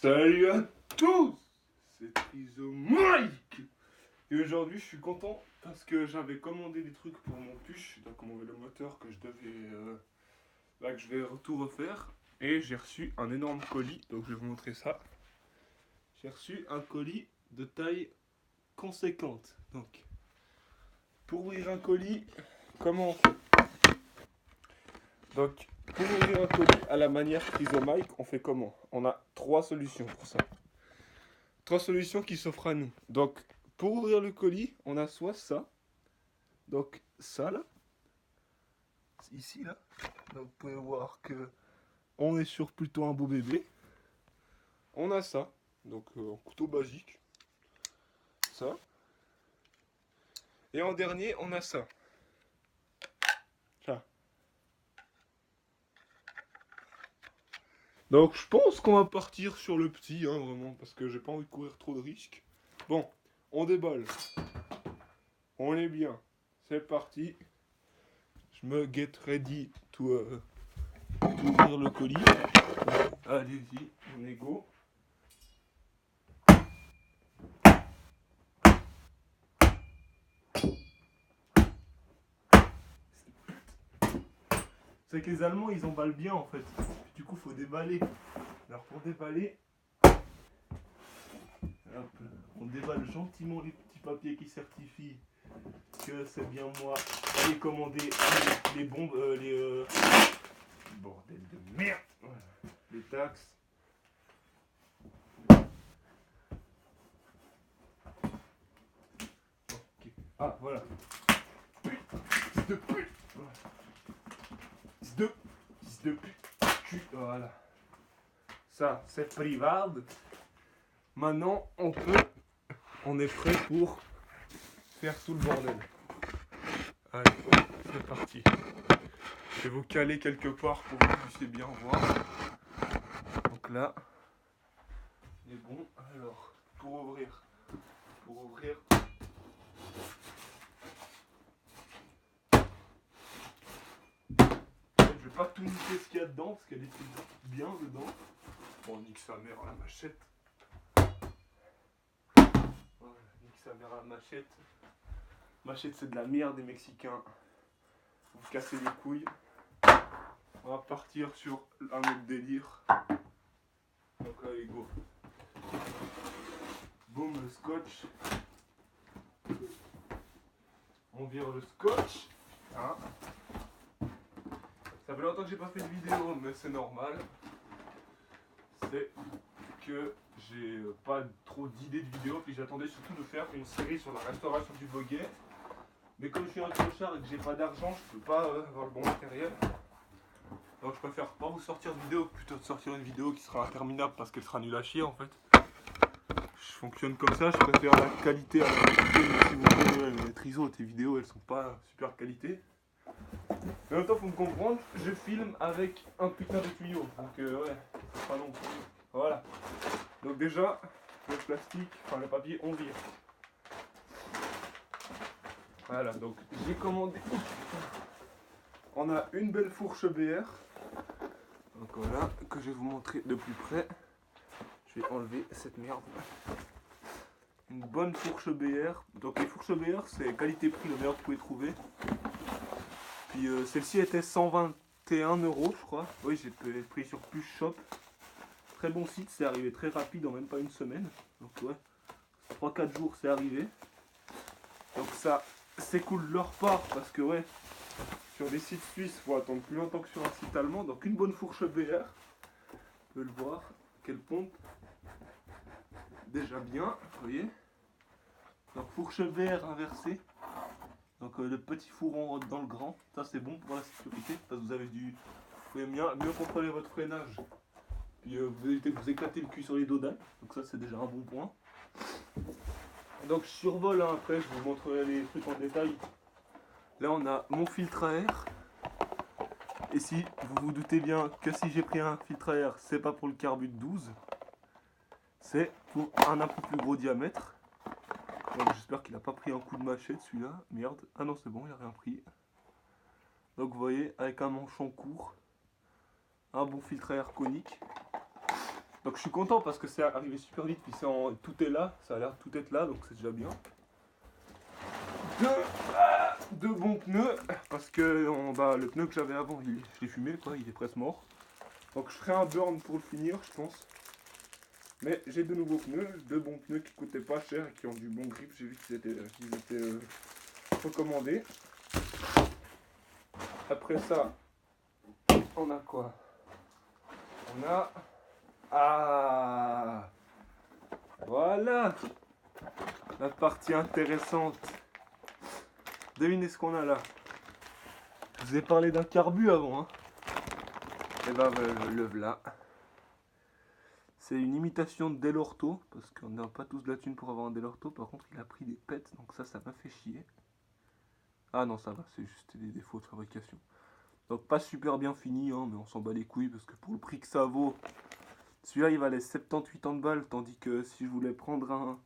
Salut à tous, c'est Trizo Mike. Et aujourd'hui je suis content parce que j'avais commandé des trucs pour mon puce, donc mon vélo moteur que je devais que je vais tout refaire. Et j'ai reçu un énorme colis, donc je vais vous montrer ça. J'ai reçu un colis de taille conséquente. Donc pour ouvrir un colis, comment on fait? Donc pour ouvrir un colis à la manière Trizo Mike, on fait comment? On a trois solutions pour ça. Trois solutions qui s'offrent à nous. Donc, pour ouvrir le colis, on a soit ça. Donc, ça là. Ici là. Donc, vous pouvez voir que on est sur plutôt un beau bébé. On a ça. Donc, un couteau basique. Ça. Et en dernier, on a ça. Ça. Donc, je pense qu'on va partir sur le petit, hein, vraiment, parce que j'ai pas envie de courir trop de risques. Bon, on déballe. On est bien. C'est parti. Je me get ready to ouvrir le colis. Allez-y, on est go. C'est que les Allemands ils emballent bien en fait. Du coup faut déballer. Alors pour déballer, hop, on déballe gentiment les petits papiers qui certifient que c'est bien moi qui ai commandé les bombes, bordel de merde, voilà. Les taxes. Okay. Ah voilà. Fils de pute. Voilà. Fils de pute. Voilà. Ça c'est privé. Maintenant on est prêt pour faire tout le bordel. Allez, c'est parti. Je vais vous caler quelque part pour que vous puissiez bien voir. Donc là, il est bon. Alors, pour ouvrir, je vais pas tout niquer ce qu'il y a dedans, parce qu'il y a des trucs bien dedans. Bon, nique sa mère à la machette. Voilà, nique sa mère à la machette. Machette, c'est de la merde des Mexicains. Vous cassez les couilles. On va partir sur un autre délire. Donc allez, go. Boum, le scotch. On vire le scotch. Hein. Ça fait longtemps que j'ai pas fait de vidéo, mais c'est normal. C'est que j'ai pas trop d'idées de vidéos, puis j'attendais surtout de faire une série sur la restauration du Boguet. Mais comme je suis un clochard et que j'ai pas d'argent, je peux pas avoir le bon matériel. Donc je préfère pas vous sortir de vidéo, plutôt de sortir une vidéo qui sera interminable parce qu'elle sera nulle à chier en fait. Je fonctionne comme ça, je préfère la qualité à la quantité, mais si vous voulez, les Trizo, tes vidéos elles sont pas super qualité. Mais en même temps, faut me comprendre, je filme avec un putain de tuyau, donc ouais, c'est pas long. Voilà. Donc déjà, le plastique, enfin le papier, on vire. Voilà, donc j'ai commandé. On a une belle fourche BR. Donc voilà, que je vais vous montrer de plus près. Je vais enlever cette merde. Une bonne fourche BR. Donc les fourches BR, c'est qualité-prix le meilleur que vous pouvez trouver. Puis celle-ci était 121 €, je crois. Oui, j'ai pris sur Puce Shop. Très bon site, c'est arrivé très rapide en même pas une semaine. Donc ouais, 3-4 jours c'est arrivé. Donc ça, c'est cool de leur part parce que ouais, sur des sites suisses, il faut attendre plus longtemps que sur un site allemand. Donc une bonne fourche BR. Vous pouvez le voir, quelle pompe. Déjà bien, vous voyez. Donc fourche BR inversée. Donc le petit fourron dans le grand, ça c'est bon pour la sécurité, parce que vous pouvez mieux contrôler votre freinage. Puis vous évitez de vous éclater le cul sur les dos d'âne, donc ça c'est déjà un bon point. Donc je survole, hein, après je vous montrerai les trucs en détail. Là on a mon filtre à air. Et si vous vous doutez bien que si j'ai pris un filtre à air, c'est pas pour le carbu de 12, c'est pour un peu plus gros diamètre. Donc j'espère qu'il n'a pas pris un coup de machette celui-là. Merde. Ah non c'est bon, il n'a rien pris. Donc vous voyez, avec un manchon court, un bon filtre à air conique. Donc je suis content parce que c'est arrivé super vite, puis tout est là, ça a l'air de tout être là, donc c'est déjà bien. Deux bons pneus, parce que le pneu que j'avais avant, je l'ai fumé, quoi, il est presque mort. Donc je ferai un burn pour le finir, je pense. Mais j'ai de nouveaux pneus, deux bons pneus qui coûtaient pas cher et qui ont du bon grip. J'ai vu qu'ils étaient recommandés. Après ça, on a quoi? On a... Ah, voilà la partie intéressante. Devinez ce qu'on a là. Je vous ai parlé d'un carbu avant, hein. Et ben le voilà. C'est une imitation de Delorto, parce qu'on n'a pas tous de la thune pour avoir un Delorto. Par contre, il a pris des pets, donc ça m'a fait chier. Ah non, ça va, c'est juste des défauts de fabrication. Donc pas super bien fini, hein, mais on s'en bat les couilles, parce que pour le prix que ça vaut, celui-là il valait 70-80 balles, tandis que si je voulais prendre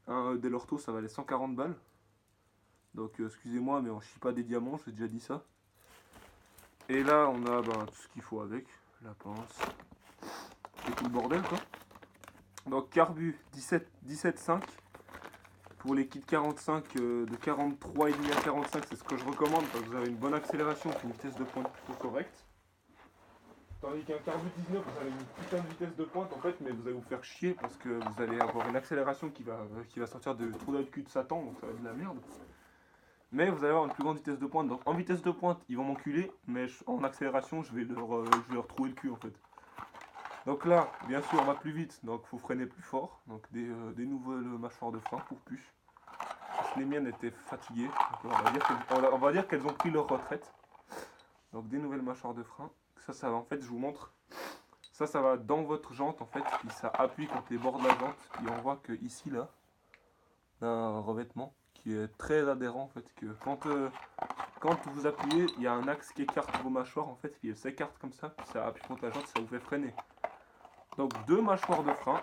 un Delorto, ça valait 140 balles. Donc excusez-moi, mais on chie pas des diamants, j'ai déjà dit ça. Et là, on a tout ce qu'il faut avec, la pince, et tout le bordel, quoi. Donc carbu 17,5 pour les kits 45 de 43,5 à 45, c'est ce que je recommande parce que vous avez une bonne accélération et une vitesse de pointe plutôt correcte. Tandis qu'un carbu 19, vous avez une putain de vitesse de pointe en fait, mais vous allez vous faire chier parce que vous allez avoir une accélération qui va sortir de trou de cul de Satan, donc ça va être de la merde. Mais vous allez avoir une plus grande vitesse de pointe. Donc en vitesse de pointe, ils vont m'enculer, mais en accélération, je vais leur trouver le cul en fait. Donc là, bien sûr, on va plus vite, donc il faut freiner plus fort. Donc des nouvelles mâchoires de frein pour puce. Parce que les miennes étaient fatiguées. Donc on va dire qu'elles ont pris leur retraite. Donc des nouvelles mâchoires de frein. Ça va en fait, je vous montre. Ça va dans votre jante en fait. Puis ça appuie contre les bords de la jante. Et on voit que ici là, on a un revêtement qui est très adhérent en fait. Que quand vous appuyez, il y a un axe qui écarte vos mâchoires en fait. Puis elles s'écartent comme ça. Puis ça appuie contre la jante, ça vous fait freiner. Donc deux mâchoires de frein,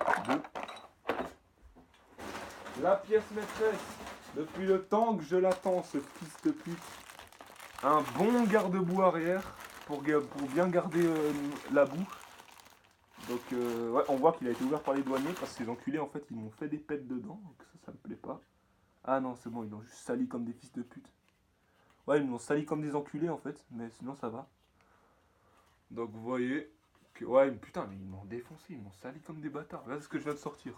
La pièce maîtresse, depuis le temps que je l'attends, ce fils de pute. Un bon garde-boue arrière pour bien garder la boue. Donc ouais, on voit qu'il a été ouvert par les douaniers parce que ces enculés en fait ils m'ont fait des pètes dedans, donc ça me plaît pas. Ah non c'est bon, ils l'ont juste sali comme des fils de pute. Ouais, ils m'ont sali comme des enculés en fait, mais sinon ça va. Donc vous voyez que ouais putain mais ils m'ont défoncé, ils m'ont sali comme des bâtards. Là c'est ce que je viens de sortir.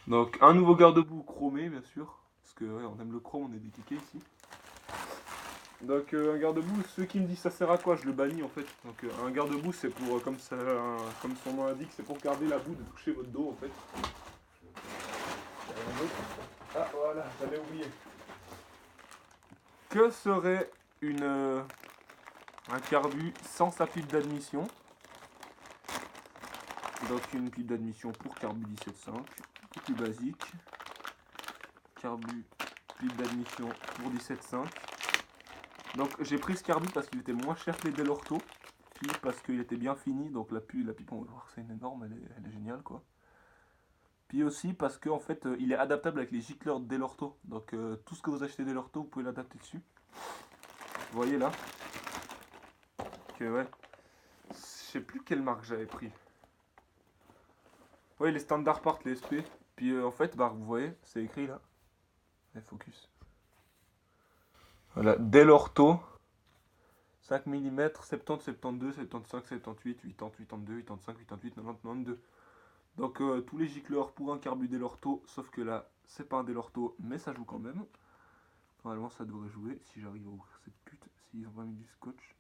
Donc un nouveau garde-boue chromé bien sûr, parce que ouais, on aime le chrome, on est des kékés ici. Donc un garde-boue, ceux qui me disent ça sert à quoi, je le bannis en fait. Donc un garde-boue c'est pour, comme son nom l'indique, c'est pour garder la boue de toucher votre dos en fait. Ah voilà, j'avais oublié. Que serait un carbu sans sa pipe d'admission? Donc une pipe d'admission pour carbu 17.5, un peu plus basique. Carbu, pipe d'admission pour 17.5. Donc j'ai pris ce carbu parce qu'il était moins cher que les Delorto, puis parce qu'il était bien fini, donc la pipe on va voir c'est une énorme, elle est géniale quoi. Puis aussi parce que en fait il est adaptable avec les gicleurs de Delorto, donc tout ce que vous achetez Delorto vous pouvez l'adapter dessus. Vous voyez là que ouais, je sais plus quelle marque j'avais pris. Ouais les standard part les SP, puis en fait vous voyez c'est écrit là, focus. Voilà, Delorto 5 mm, 70, 72, 75, 78, 80, 82, 85, 88, 90, 92. Donc tous les gicleurs pour un carbu Delorto, sauf que là, c'est pas un Delorto, mais ça joue quand même. Normalement, ça devrait jouer, si j'arrive à ouvrir cette pute, s'ils ont pas mis du scotch.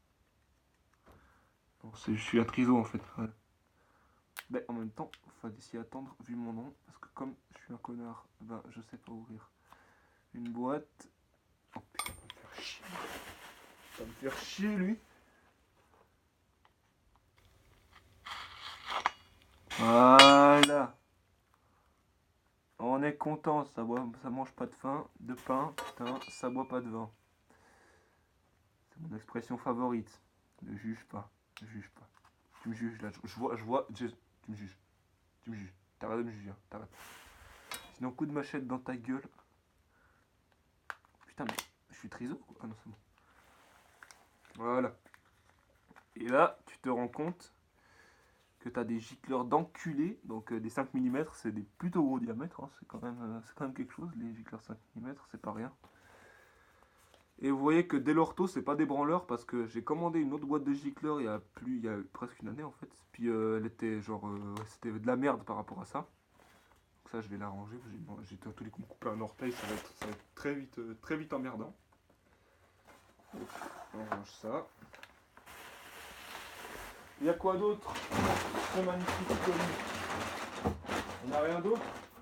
Non, je suis un triso en fait. Ouais. Mais en même temps, il faut s'y attendre vu mon nom, parce que comme je suis un connard, je sais pas ouvrir une boîte. Oh putain, ça va me faire chier. Ça va me faire chier lui. Voilà. On est content, ça mange pas de pain, putain, ça boit pas de vin. C'est mon expression favorite. Ne juge pas, ne juge pas. Tu me juges là, tu me juges. Tu me juges. T'arrêtes de me juger, hein, t'arrêtes. Sinon coup de machette dans ta gueule. Putain mais je suis triso quoi. Ah non c'est bon. Voilà. Et là, tu te rends compte que tu as des gicleurs d'enculés, donc des 5 mm, c'est des plutôt gros diamètres, hein, c'est quand même quelque chose, les gicleurs 5 mm, c'est pas rien. Et vous voyez que dès l'ortho, c'est pas des branleurs, parce que j'ai commandé une autre boîte de gicleurs il y a presque une année en fait, puis elle était genre, ouais, c'était de la merde par rapport à ça. Donc ça, je vais la ranger, j'ai à tous les coups coupé un orteil, ça va être très vite emmerdant. Donc, on range ça. Il y a quoi d'autre? Ce magnifique colis. On n'a rien d'autre?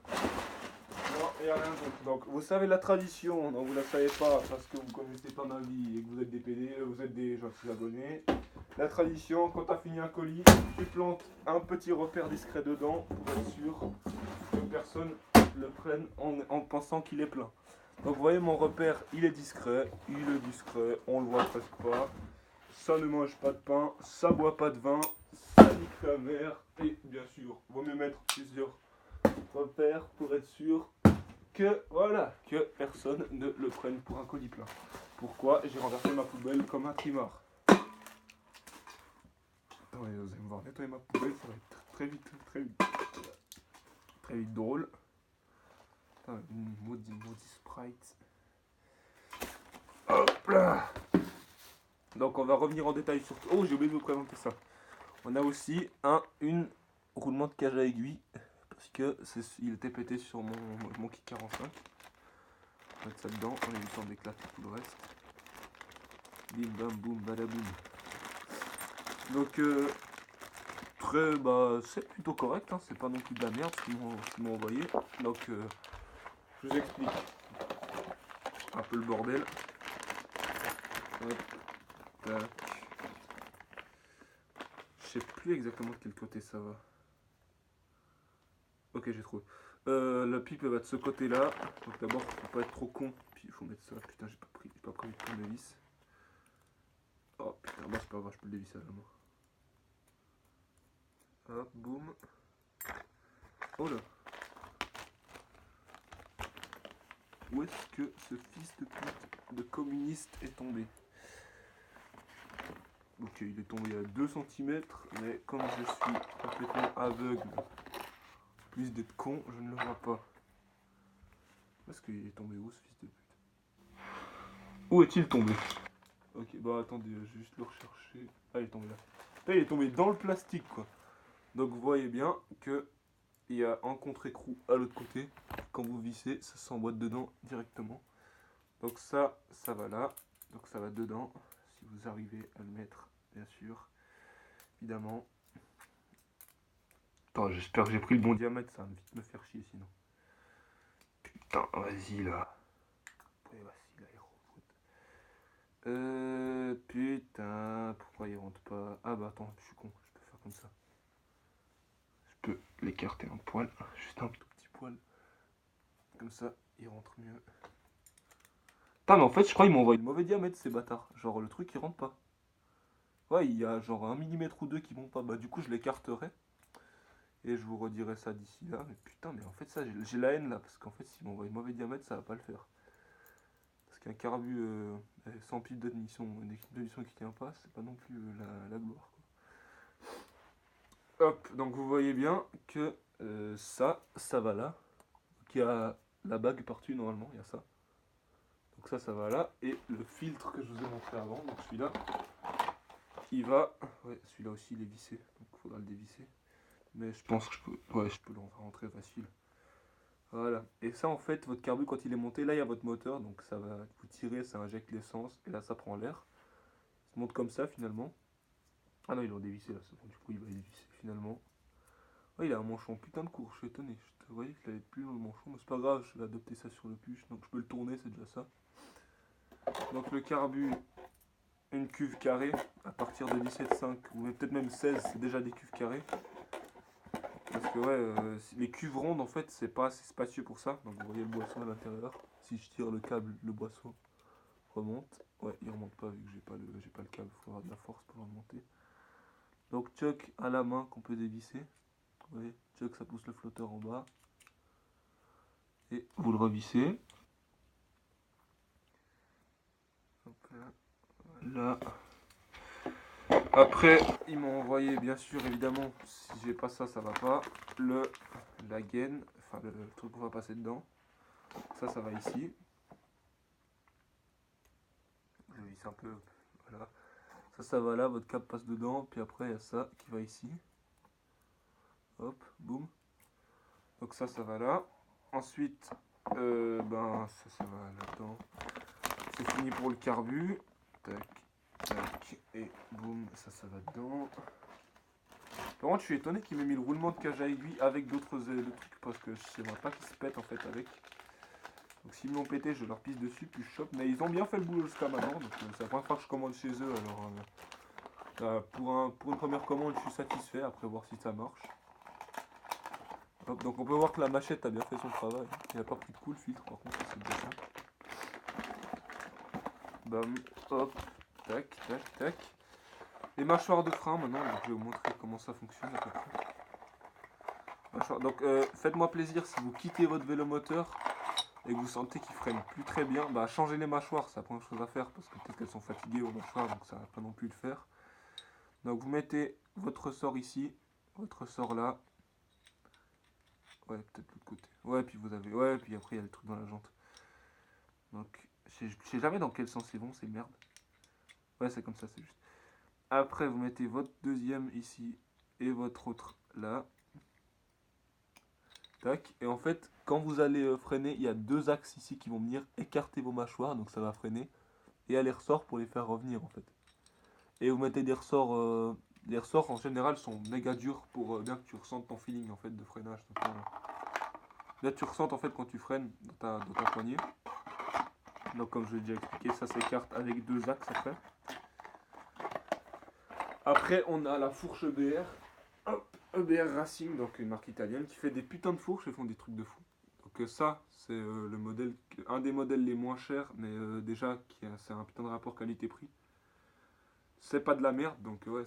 Non, il n'y a rien d'autre. Donc, vous savez la tradition, non, vous ne la savez pas parce que vous ne connaissez pas ma vie et que vous êtes des PD, vous êtes des gentils abonnés. La tradition, quand tu as fini un colis, tu plantes un petit repère discret dedans pour être sûr que personne le prenne en pensant qu'il est plein. Donc, vous voyez, mon repère, il est discret, on le voit presque pas. Ça ne mange pas de pain, ça boit pas de vin, ça nique la mère. Et bien sûr, vaut mieux mettre plusieurs repères pour être sûr que voilà, que personne ne le prenne pour un colis plein. Pourquoi? J'ai renversé ma poubelle comme un trimard. Attendez, vous allez me voir nettoyer ma poubelle, ça va être très vite drôle. Attends, une maudit Sprite. Hop là. Donc on va revenir en détail sur... Oh, j'ai oublié de vous présenter ça. On a aussi une roulement de cage à aiguille parce que il était pété sur mon Kik 45. On va mettre ça dedans, on a eu le temps d'éclater tout le reste. Bim bam boum badaboum. Donc c'est plutôt correct, hein, c'est pas non plus de la merde ce qu'ils m'ont envoyé. Donc je vous explique un peu le bordel. Hop, tac. Je sais plus exactement de quel côté ça va. Ok, j'ai trouvé. La pipe elle va de ce côté là. Donc d'abord, faut pas être trop con. Puis il faut mettre ça. Putain, j'ai pas pris le tournevis. Oh putain, moi c'est pas grave, je peux le dévisser à la main. Hop, boum. Oh là. Où est-ce que ce fils de pute de communiste est tombé? Ok, il est tombé à 2 cm, mais comme je suis complètement aveugle, plus d'être con, je ne le vois pas. Où est-ce qu'il est tombé où ce fils de pute? Où est-il tombé? Ok, bah attendez, je vais juste le rechercher. Ah, il est tombé là. Là, il est tombé dans le plastique, quoi. Donc vous voyez bien que il y a un contre-écrou à l'autre côté. Quand vous vissez, ça s'emboîte dedans directement. Donc ça va là. Donc ça va dedans. Si vous arrivez à le mettre, bien sûr. Évidemment. Attends, j'espère que j'ai pris le bon diamètre, ça va vite me faire chier sinon. Putain, vas-y là. Ouais, vas-y là, putain, pourquoi il rentre pas? Ah bah attends, je suis con, je peux faire comme ça. Je peux l'écarter un poil, juste un tout petit poil. Comme ça, il rentre mieux. Putain, mais en fait, je crois qu'ils m'envoient le mauvais diamètre, ces bâtards. Genre, le truc, il rentre pas. Ouais, il y a genre 1 mm ou 2 qui vont pas. Bah, du coup, je l'écarterai. Et je vous redirai ça d'ici là. Mais putain, mais en fait, ça, j'ai la haine là. Parce qu'en fait, s'ils m'envoient le mauvais diamètre, ça va pas le faire. Parce qu'un carbu sans pile d'admission, une équipe d'admission qui tient pas, c'est pas non plus la gloire, quoi. Hop, donc vous voyez bien que ça va là. Donc il y a la bague partout normalement, il y a ça. Donc ça va là. Et le filtre que je vous ai montré avant, donc celui-là, il va... Ouais, celui-là aussi il est vissé, donc il faudra le dévisser. Mais je pense que je peux le rentrer facile. Voilà. Et ça en fait, votre carbu quand il est monté, là il y a votre moteur, donc ça va vous tirer, ça injecte l'essence, et là ça prend l'air. Il se monte comme ça finalement. Ah non, ils l'ont dévissé là, c'est bon, du coup il va y dévisser finalement. Ouais, il a un manchon putain de court, je suis étonné. Je te voyais qu'il allait plus dans le manchon, mais c'est pas grave, je vais adopter ça sur le puce, donc je peux le tourner, c'est déjà ça. Donc le carbu, une cuve carrée, à partir de 17,5 ou peut-être même 16, c'est déjà des cuves carrées. Parce que ouais, les cuves rondes en fait, c'est pas assez spacieux pour ça. Donc vous voyez le boisseau à l'intérieur. Si je tire le câble, le boisseau remonte. Ouais, il remonte pas vu que j'ai pas le câble, il faudra de la force pour le remonter. Donc choc à la main qu'on peut dévisser. Vous voyez, choc ça pousse le flotteur en bas. Et vous le revissez. Hop là. Là. Après, ils m'ont envoyé, bien sûr, évidemment, si j'ai pas ça, ça va pas. La gaine, enfin le truc qu'on va passer dedans. Ça va ici. Je visse un peu, voilà. Ça va là, votre câble passe dedans. Puis après, il y a ça qui va ici. Hop, boum. Donc ça va là. Ensuite, ça va là-dedans. C'est fini pour le carbu. Tac, tac, et boum, ça va dedans. Par contre, je suis étonné qu'il m'ait mis le roulement de cage à aiguille avec d'autres trucs parce que j'aimerais pas qu'ils se pètent en fait avec. Donc s'ils me l'ont pété, je leur pisse dessus puis je chope. Mais ils ont bien fait le boulot jusqu'à maintenant. Donc c'est la première fois que je commande chez eux. Alors pour une première commande, je suis satisfait. Après voir si ça marche. Hop, donc on peut voir que la machette a bien fait son travail. Il n'a pas pris de coup le filtre par contre, c'est bien ça. Bam, hop, tac, tac, tac. Les mâchoires de frein maintenant, donc je vais vous montrer comment ça fonctionne à peu près. Donc faites-moi plaisir si vous quittez votre vélomoteur et que vous sentez qu'il freine plus très bien, bah changez les mâchoires, c'est la première chose à faire parce que peut-être qu'elles sont fatiguées aux mâchoires donc ça va pas non plus le faire. Donc vous mettez votre ressort ici, votre ressort là. Ouais, peut-être l'autre côté. Ouais, puis vous avez. Ouais, puis après il y a le truc dans la jante. Donc je sais jamais dans quel sens c'est bon, c'est merde. Ouais, c'est comme ça, c'est juste. Après, vous mettez votre deuxième ici et votre autre là. Tac. Et en fait, quand vous allez freiner, il y a deux axes ici qui vont venir écarter vos mâchoires, donc ça va freiner. Et il y a les ressorts pour les faire revenir en fait. Et vous mettez des ressorts. Les ressorts en général sont méga durs pour bien que tu ressentes ton feeling en fait de freinage. Là, tu ressentes en fait quand tu freines dans ta poignée. Donc, comme je l'ai déjà expliqué, ça s'écarte avec deux axes après. Après, on a la fourche EBR. Hop, EBR Racing, donc une marque italienne qui fait des putains de fourches et font des trucs de fou. Donc ça, c'est le modèle, un des modèles les moins chers, mais déjà, c'est un putain de rapport qualité-prix. C'est pas de la merde, donc ouais,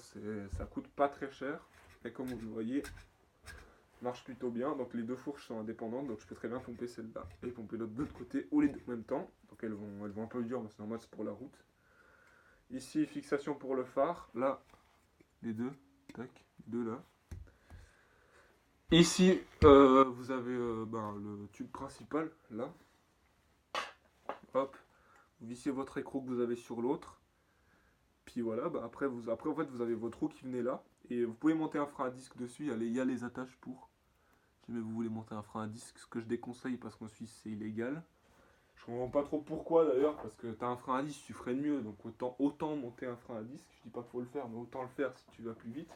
ça coûte pas très cher. Et comme vous le voyez, marche plutôt bien. Donc les deux fourches sont indépendantes, donc je peux très bien pomper celle-là et pomper l'autre de l'autre côté, ou les deux en même temps. Donc elles vont un peu dur, mais c'est normal, c'est pour la route. Ici, fixation pour le phare. Là, les deux. Tac, deux là. Ici, vous avez le tube principal, là. Hop. Vous vissez votre écrou que vous avez sur l'autre. Puis voilà, après en fait, vous avez votre roue qui venait là. Et vous pouvez monter un frein à disque dessus. Il y a les attaches pour. Si jamais vous voulez monter un frein à disque, ce que je déconseille parce qu'en Suisse, c'est illégal. Je comprends pas trop pourquoi d'ailleurs, parce que t'as un frein à disque, tu freines mieux. Donc autant monter un frein à disque. Je dis pas qu'il faut le faire, mais autant le faire si tu vas plus vite.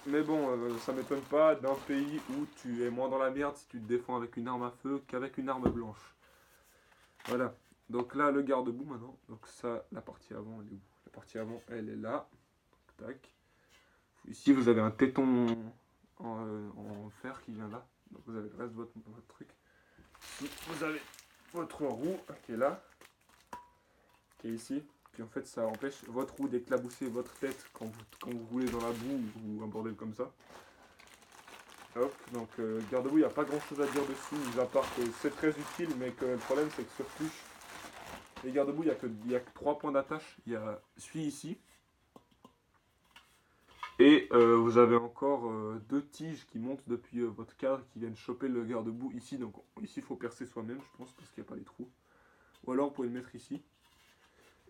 Mais bon, ça m'étonne pas d'un pays où tu es moins dans la merde si tu te défends avec une arme à feu qu'avec une arme blanche. Voilà. Donc là, le garde-boue maintenant. Donc ça, la partie avant, elle est où? La partie avant, elle est là. Tac. Ici, vous avez un téton en fer qui vient là. Donc vous avez le reste de votre truc. Ici, vous avez votre roue qui est là. Qui est ici. Puis en fait, ça empêche votre roue d'éclabousser votre tête quand vous roulez dans la boue ou un bordel comme ça. Hop, donc garde-boue, il n'y a pas grand chose à dire dessus, mis à part que c'est très utile, mais que le problème c'est que sur Pluche, les garde-boue, il y a que 3 points d'attache. Il y a celui ici. Et vous avez encore 2 tiges qui montent depuis votre cadre qui viennent choper le garde-boue ici. Donc ici, il faut percer soi-même, je pense, parce qu'il n'y a pas les trous. Ou alors, vous pouvez le mettre ici.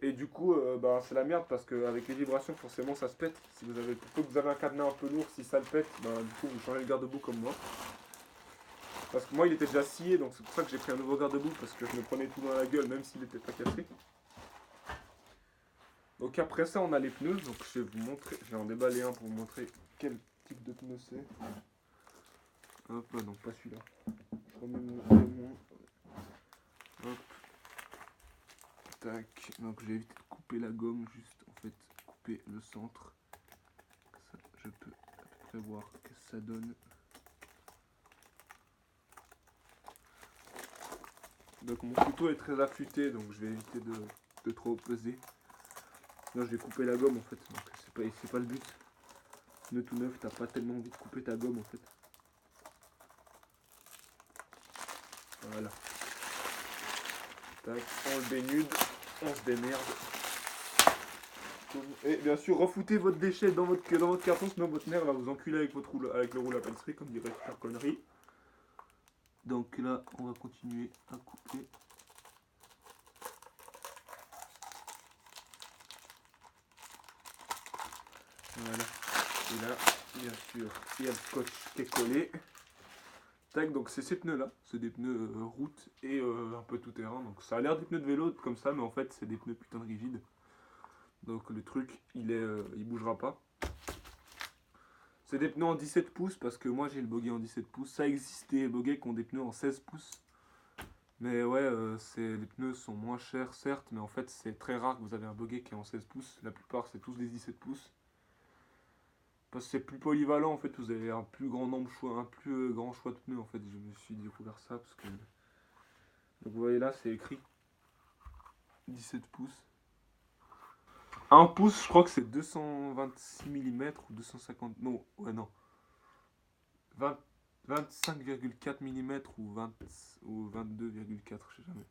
Et du coup, c'est la merde parce qu'avec les vibrations, forcément, ça se pète. Si vous avez, plutôt que vous avez un cadenas un peu lourd, si ça le pète, du coup, vous changez le garde-boue comme moi. Parce que moi, il était déjà scié, donc c'est pour ça que j'ai pris un nouveau garde-boue parce que je me prenais tout dans la gueule, même s'il n'était pas cassé. Donc après ça, on a les pneus. Donc je vais vous montrer, je vais en déballer un pour vous montrer quel type de pneu c'est. Hop, non, pas celui-là. Je remets mon. Hop. Tac. Donc je vais éviter de couper la gomme, juste en fait couper le centre. Ça, je peux à peu près voir ce que ça donne. Donc mon couteau est très affûté, donc je vais éviter de trop peser. Là je vais couper la gomme en fait, donc c'est pas le but. Pneu tout neuf, t'as pas tellement envie de couper ta gomme en fait. Voilà. Tac, on le dénude, on se démerde. Et bien sûr, refoutez votre déchet dans votre carton, sinon votre mère va vous enculer avec, avec le rouleau à pâtisserie, comme dirait Super Connerie. Donc là, on va continuer à couper. Voilà. Et là, bien sûr, il y a le scotch qui est collé. Tac, donc c'est ces pneus là, c'est des pneus route et un peu tout terrain. Donc ça a l'air des pneus de vélo comme ça, mais en fait c'est des pneus putain de rigides. Donc le truc, il bougera pas. C'est des pneus en 17 pouces parce que moi j'ai le buggy en 17 pouces. Ça existe des buggys qui ont des pneus en 16 pouces. Mais ouais, les pneus sont moins chers certes, mais en fait c'est très rare que vous avez un buggy qui est en 16 pouces. La plupart c'est tous des 17 pouces. Parce que c'est plus polyvalent en fait, vous avez un plus grand nombre choix, un plus grand choix de pneus en fait. Je me suis découvert ça parce que. Donc vous voyez là c'est écrit 17 pouces. 1 pouce, je crois que c'est 226 mm ou 250. Non, ouais, non. 25,4 mm ou 22,4, je sais jamais.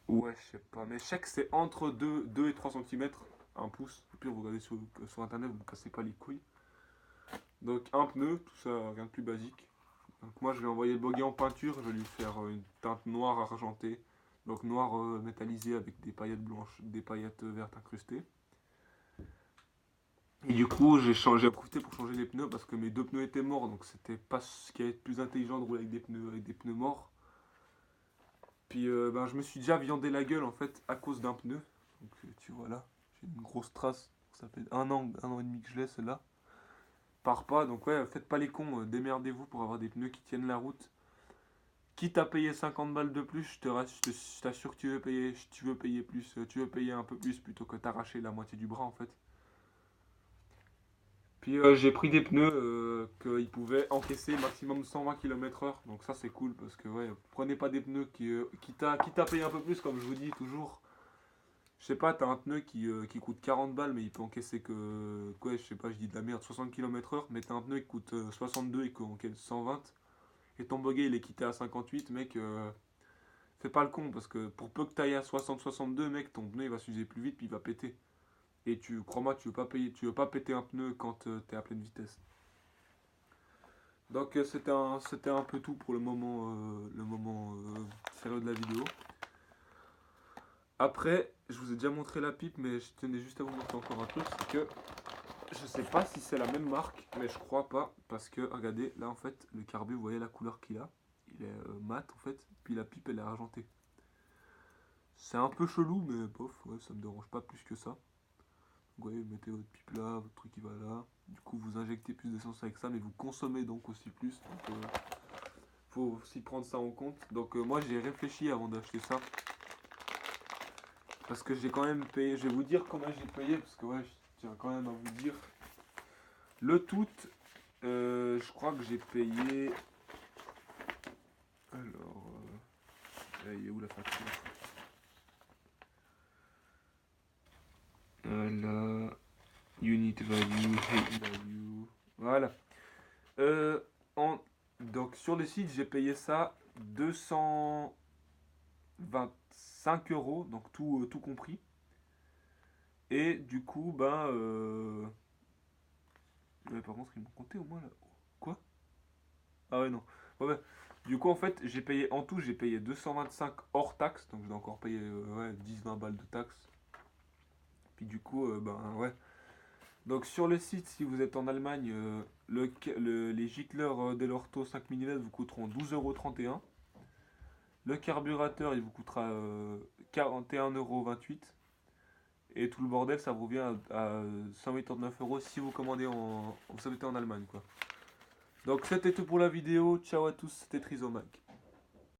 Ouais, je sais pas. Mais je sais que c'est entre 2 et 3 cm, 1 pouce. Au pire, vous regardez sur internet, vous ne cassez pas les couilles. Donc, un pneu, tout ça, rien de plus basique. Donc, moi, je vais envoyer le buggy en peinture. Je vais lui faire une teinte noire argentée. Donc, noir métallisé avec des paillettes blanches, des paillettes vertes incrustées. Et du coup, j'ai profité pour changer les pneus parce que mes 2 pneus étaient morts, donc c'était pas ce qui allait être plus intelligent de rouler avec des pneus morts. Puis ben, je me suis déjà viandé la gueule en fait à cause d'un pneu. Donc tu vois là, j'ai une grosse trace. Ça fait un an et demi que je l'ai celle-là. Part pas, donc ouais, faites pas les cons, démerdez-vous pour avoir des pneus qui tiennent la route. Quitte à payer 50 balles de plus, je t'assure que tu veux payer plus, tu veux payer un peu plus plutôt que t'arracher la moitié du bras en fait. Puis j'ai pris des pneus qu'ils pouvaient encaisser maximum 120 km/h. Donc ça c'est cool parce que ouais, prenez pas des pneus quitte à payer un peu plus comme je vous dis toujours. Je sais pas, t'as un pneu qui coûte 40 balles mais il peut encaisser que, quoi, je sais pas, je dis de la merde, 60 km/h. Mais t'as un pneu qui coûte 62 et qui encaisse 120. Et ton buggy il est quitté à 58, mec, fais pas le con parce que pour peu que t'ailles à 60-62, mec, ton pneu il va s'user plus vite puis il va péter. Et crois-moi, tu veux pas péter un pneu quand t'es à pleine vitesse. Donc c'était un peu tout pour le moment sérieux de la vidéo. Après, je vous ai déjà montré la pipe, mais je tenais juste à vous montrer encore un truc, c'est que je sais pas si c'est la même marque, mais je crois pas, parce que regardez, là en fait, le carbu, vous voyez la couleur qu'il a, il est mat en fait, puis la pipe elle est argentée. C'est un peu chelou, mais bof, ouais, ça me dérange pas plus que ça. Vous voyez, vous mettez votre pipe là, votre truc qui va là. Du coup, vous injectez plus d'essence avec ça, mais vous consommez donc aussi plus. Donc, faut aussi prendre ça en compte. Donc, moi, j'ai réfléchi avant d'acheter ça. Parce que j'ai quand même payé. Je vais vous dire combien j'ai payé. Parce que, ouais, je tiens quand même à vous dire. Le tout, je crois que j'ai payé. Alors. Il est où la facture? Voilà. Unit value, height value. Voilà. Euh, donc sur le site, j'ai payé ça 225 euros, donc tout compris. Et du coup, ben. Ouais, par contre, ils m'ont compté au moins là. Quoi? Ah ouais, non. Ouais. Du coup, en fait, j'ai payé en tout, j'ai payé 225 hors taxe, donc je dois encore payer ouais, 10-20 balles de taxe. Puis du coup, ben ouais. Donc sur le site, si vous êtes en Allemagne, les gicleurs Dell'Orto 5 mm vous coûteront 12,31 €. Le carburateur, il vous coûtera 41,28 €. Et tout le bordel, ça vous revient à 189 € si vous commandez vous habitez en Allemagne, quoi. Donc c'était tout pour la vidéo. Ciao à tous, c'était Trizomac.